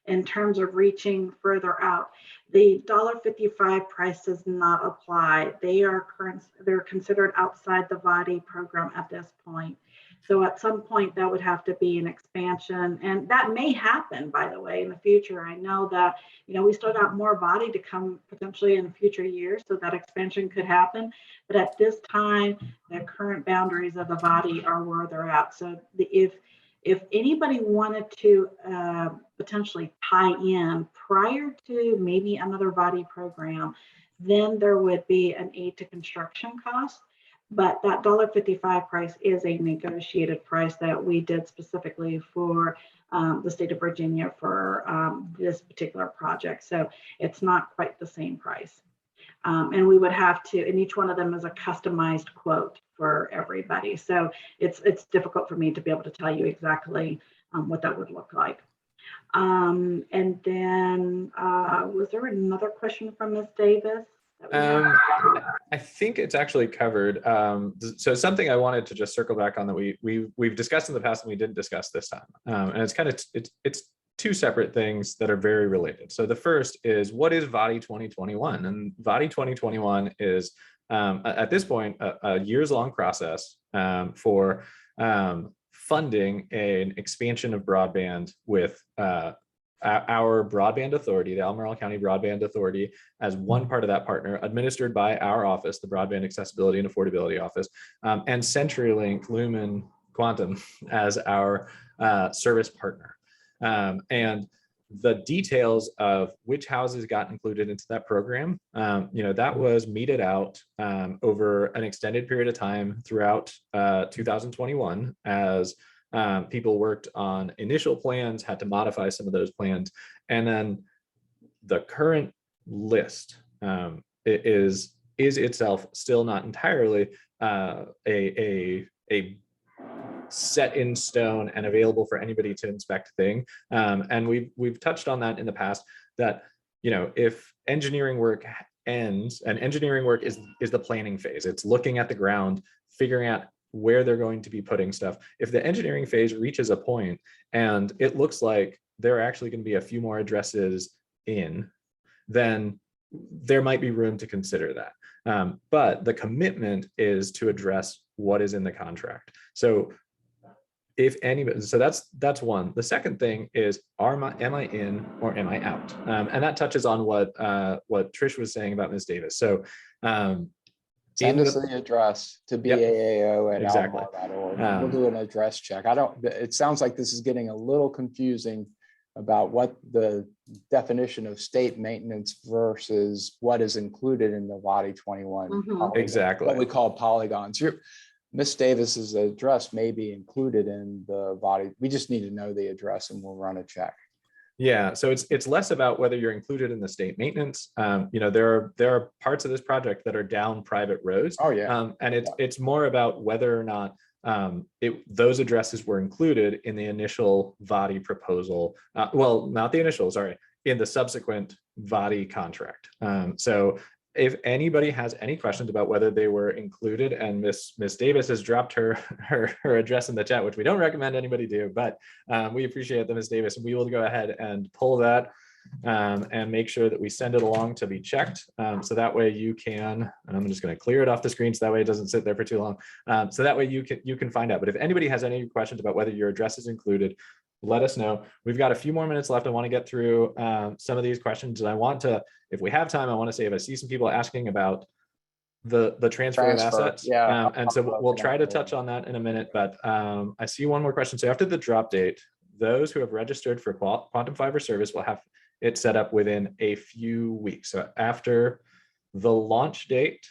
in terms of reaching further out, the $1.55 price does not apply. They're considered outside the VATI program at this point. So at some point that would have to be an expansion, and that may happen, by the way, in the future. I know that, we still got more VATI to come potentially in future years, so that expansion could happen. But at this time, the current boundaries of the VATI are where they're at. So if anybody wanted to potentially tie in prior to maybe another VATI program, then there would be an aid to construction cost. But that $1.55 price is a negotiated price that we did specifically for the state of Virginia for this particular project. So it's not quite the same price. And we would have to, and each one of them is a customized quote for everybody. So it's difficult for me to be able to tell you exactly what that would look like. And then was there another question from Ms. Davis? I think it's actually covered. So something I wanted to just circle back on that we've discussed in the past and we didn't discuss this time. And it's kind of, it's two separate things that are very related. So the first is, what is VATI 2021? And VATI 2021 is at this point a years-long process for funding an expansion of broadband with our broadband authority, the Albemarle County Broadband Authority, as one part of that partner, administered by our office, the Broadband Accessibility and Affordability Office, and CenturyLink, Lumen, Quantum as our service partner. And the details of which houses got included into that program, that was meted out over an extended period of time throughout 2021 as people worked on initial plans, had to modify some of those plans. And then the current list is itself still not entirely a set in stone and available for anybody to inspect thing. And we've touched on that in the past, that if engineering work ends, and engineering work is the planning phase, it's looking at the ground, figuring out where they're going to be putting stuff. If the engineering phase reaches a point and it looks like there are actually going to be a few more addresses in, then there might be room to consider that. But the commitment is to address what is in the contract. So if anybody, so that's one. The second thing is, am I in or am I out? And that touches on what Trish was saying about Ms. Davis. So send us the address to baao@albemarle.org. We'll do an address check. It sounds like this is getting a little confusing about what the definition of state maintenance versus what is included in the VATI 21. Exactly. What we call polygons. Miss Davis's address may be included in the VATI. We just need to know the address and we'll run a check. Yeah, so it's less about whether you're included in the state maintenance. There are parts of this project that are down private roads. Oh yeah. And it's more about whether or not those addresses were included in the initial VATI proposal. Well, not the initial, sorry, in the subsequent VATI contract. So if anybody has any questions about whether they were included, and Miss Davis has dropped her address in the chat, which we don't recommend anybody do, but we appreciate that, Miss Davis. We will go ahead and pull that and make sure that we send it along to be checked. So that way you can, and I'm just going to clear it off the screen so that way it doesn't sit there for too long. So that way you can find out. But if anybody has any questions about whether your address is included, let us know. We've got a few more minutes left. I want to get through some of these questions, and I want to, if we have time, I want to say if I see some people asking about the transfer of assets. Yeah. And so we'll try to touch on that in a minute, but I see one more question. So after the drop date, those who have registered for Quantum Fiber service will have it set up within a few weeks. So after the launch date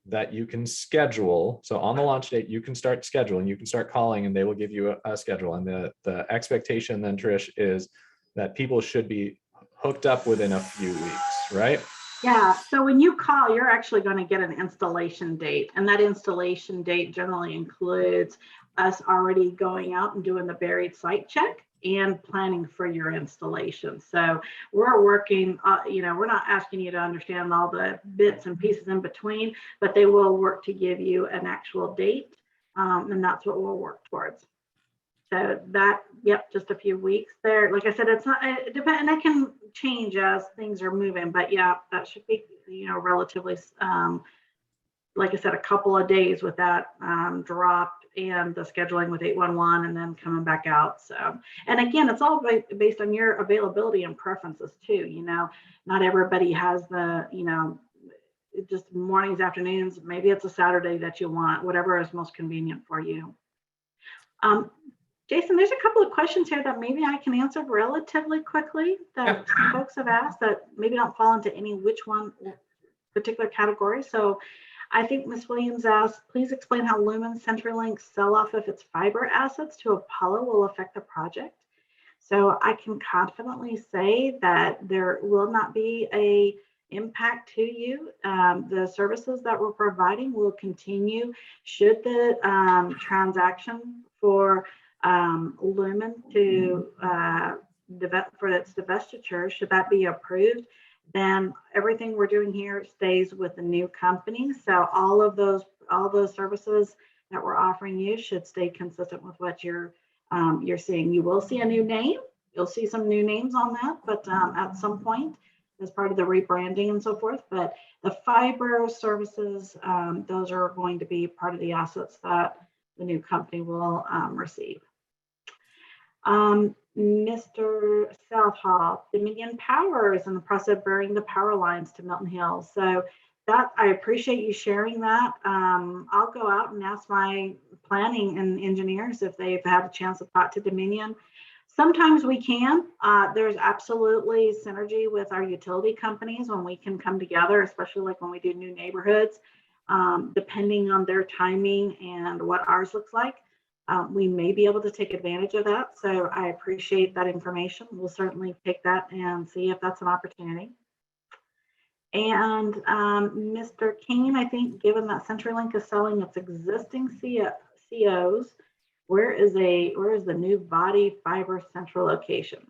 that you can schedule. So on the launch date, you can start scheduling, you can start calling, and they will give you a schedule. And the expectation then, Trish, is that people should be hooked up within a few weeks, right? Yeah, so when you call, you're actually going to get an installation date, and that installation date generally includes us already going out and doing the buried site check and planning for your installation. So we're working, we're not asking you to understand all the bits and pieces in between, but they will work to give you an actual date, and that's what we'll work towards. So that, yep, just a few weeks there. Like I said, it's not, it depends, and that can change as things are moving, but yeah, that should be, relatively, like I said, a couple of days with that drop and the scheduling with 811 and then coming back out. So, and again, it's all based on your availability and preferences too. Not everybody has the, just mornings, afternoons, maybe it's a Saturday that you want, whatever is most convenient for you. Jason, there's a couple of questions here that maybe I can answer relatively quickly that some folks have asked that maybe don't fall into any which one particular category. So I think Ms. Williams asked, please explain how Lumen CenturyLink sell-off of its fiber assets to Apollo will affect the project. So I can confidently say that there will not be a impact to you. The services that we're providing will continue should the transaction for Lumen to for its divestiture, should that be approved, then everything we're doing here stays with the new company. So all those services that we're offering you should stay consistent with what you're seeing. You will see a new name. You'll see some new names on that, but at some point as part of the rebranding and so forth. But the fiber services, those are going to be part of the assets that the new company will receive. Mr. Southall, Dominion Power is in the process of burying the power lines to Milton Hills. So that, I appreciate you sharing that. I'll go out and ask my planning and engineers if they've had a chance to talk to Dominion. Sometimes we can. There's absolutely synergy with our utility companies when we can come together, especially like when we do new neighborhoods, depending on their timing and what ours looks like. We may be able to take advantage of that. So I appreciate that information. We'll certainly take that and see if that's an opportunity. And Mr. Kane, I think given that CenturyLink is selling its existing COs, where is the new VATI fiber central location?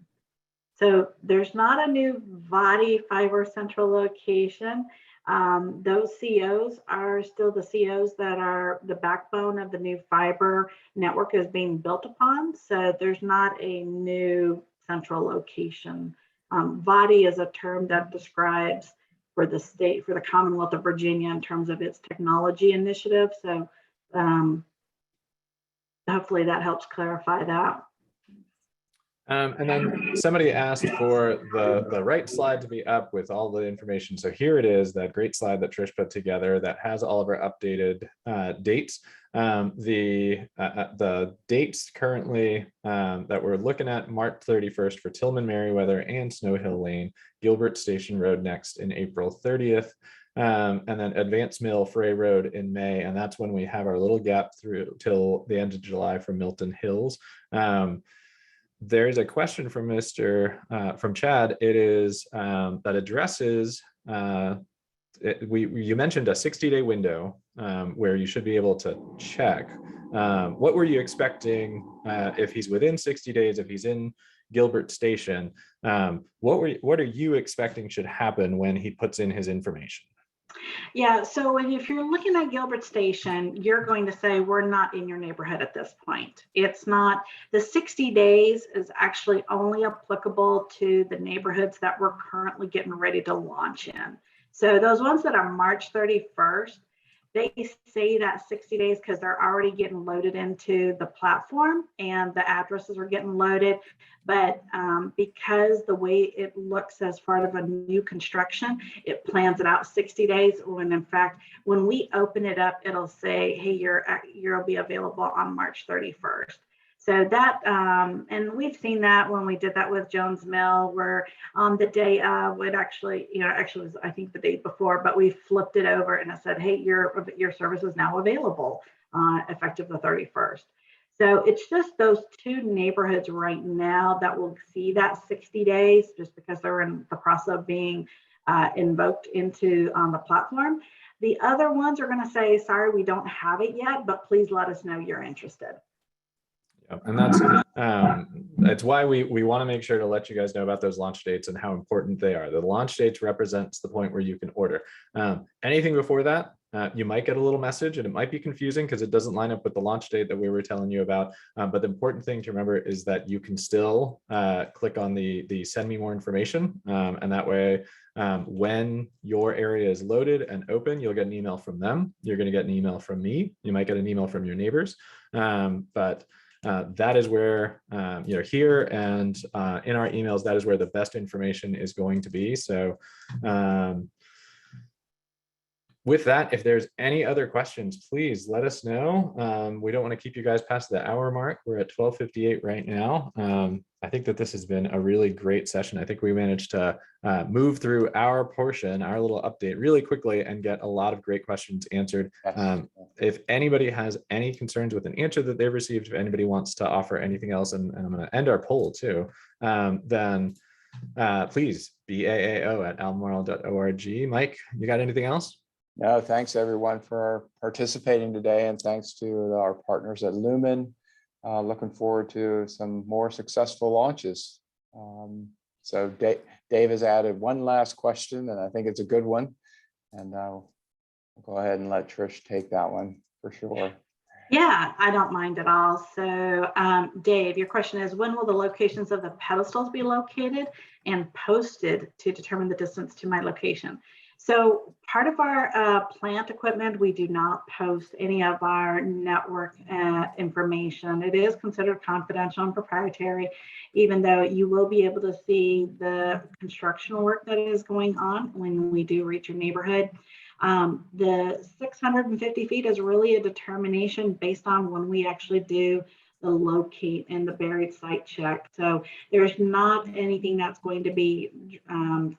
So there's not a new VATI fiber central location. Those COs are still the COs that are the backbone of the new fiber network is being built upon. So there's not a new central location. VATI is a term that describes for the state, for the Commonwealth of Virginia in terms of its technology initiative. So hopefully that helps clarify that. And then somebody asked for the right slide to be up with all the information. So here it is, that great slide that Trish put together that has all of our updated dates. The dates currently that we're looking at: March 31st for Tillman Merriweather and Snow Hill Lane, Gilbert Station Road next in April 30th. And then Advance Mill Frey Road in May, and that's when we have our little gap through till the end of July for Milton Hills. There's a question from from Chad. It is that addresses, you mentioned a 60-day window where you should be able to check. What were you expecting if he's within 60 days, if he's in Gilbert Station? What are you expecting should happen when he puts in his information? Yeah, so if you're looking at Gilbert Station, you're going to say we're not in your neighborhood at this point. It's not, the 60 days is actually only applicable to the neighborhoods that we're currently getting ready to launch in. So those ones that are March 31st, they say that 60 days because they're already getting loaded into the platform and the addresses are getting loaded. But because the way it looks as part of a new construction, it plans it out 60 days. When in fact, when we open it up, it'll say, hey, you'll be available on March 31st. So that, and we've seen that when we did that with Jones Mill, where on the day of, it actually, actually was, I think the day before, but we flipped it over and it said, hey, your service is now available effective the 31st. So it's just those two neighborhoods right now that will see that 60 days just because they're in the process of being invoked into the platform. The other ones are going to say, sorry, we don't have it yet, but please let us know you're interested. Yep. And that's why we want to make sure to let you guys know about those launch dates and how important they are. The launch dates represents the point where you can order. Anything before that, you might get a little message and it might be confusing because it doesn't line up with the launch date that we were telling you about. But the important thing to remember is that you can still click on the send me more information. And that way, when your area is loaded and open, you'll get an email from them. You're going to get an email from me. You might get an email from your neighbors. But that is where, here and in our emails, that is where the best information is going to be. So with that, if there's any other questions, please let us know. We don't want to keep you guys past the hour mark. We're at 12:58 right now. I think that this has been a really great session. I think we managed to move through our portion, our little update really quickly and get a lot of great questions answered. If anybody has any concerns with an answer that they've received, if anybody wants to offer anything else, and I'm going to end our poll too, then please BAAO@albemarle.org. Mike, you got anything else? No, thanks everyone for participating today, and thanks to our partners at Lumen. Looking forward to some more successful launches. So Dave has added one last question, and I think it's a good one. And I'll go ahead and let Trish take that one for sure. Yeah, I don't mind at all. So Dave, your question is, when will the locations of the pedestals be located and posted to determine the distance to my location? So part of our plant equipment, we do not post any of our network information. It is considered confidential and proprietary, even though you will be able to see the construction work that is going on when we do reach your neighborhood. The 650 feet is really a determination based on when we actually do the locate and the buried site check. So there's not anything that's going to be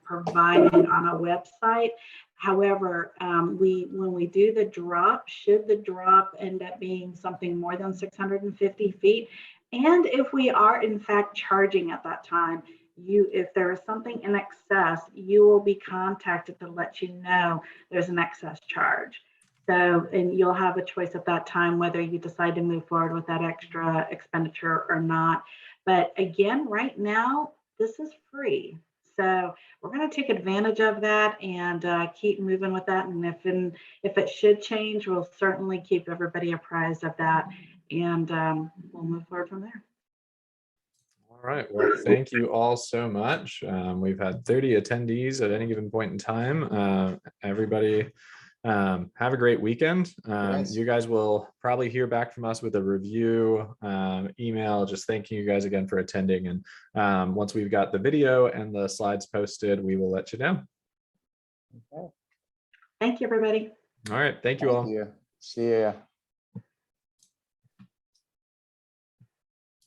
provided on a website. However, when we do the drop, should the drop end up being something more than 650 feet, and if we are in fact charging at that time, if there is something in excess, you will be contacted to let you know there's an excess charge. So, and you'll have a choice at that time whether you decide to move forward with that extra expenditure or not. But again, right now, this is free. So we're going to take advantage of that and keep moving with that. And if it should change, we'll certainly keep everybody apprised of that, and we'll move forward from there. All right. Well, thank you all so much. We've had 30 attendees at any given point in time. Everybody, have a great weekend. Yes. You guys will probably hear back from us with a review email, just thanking you guys again for attending. And once we've got the video and the slides posted, we will let you know. Okay. Thank you, everybody. All right. Thank you all. See ya.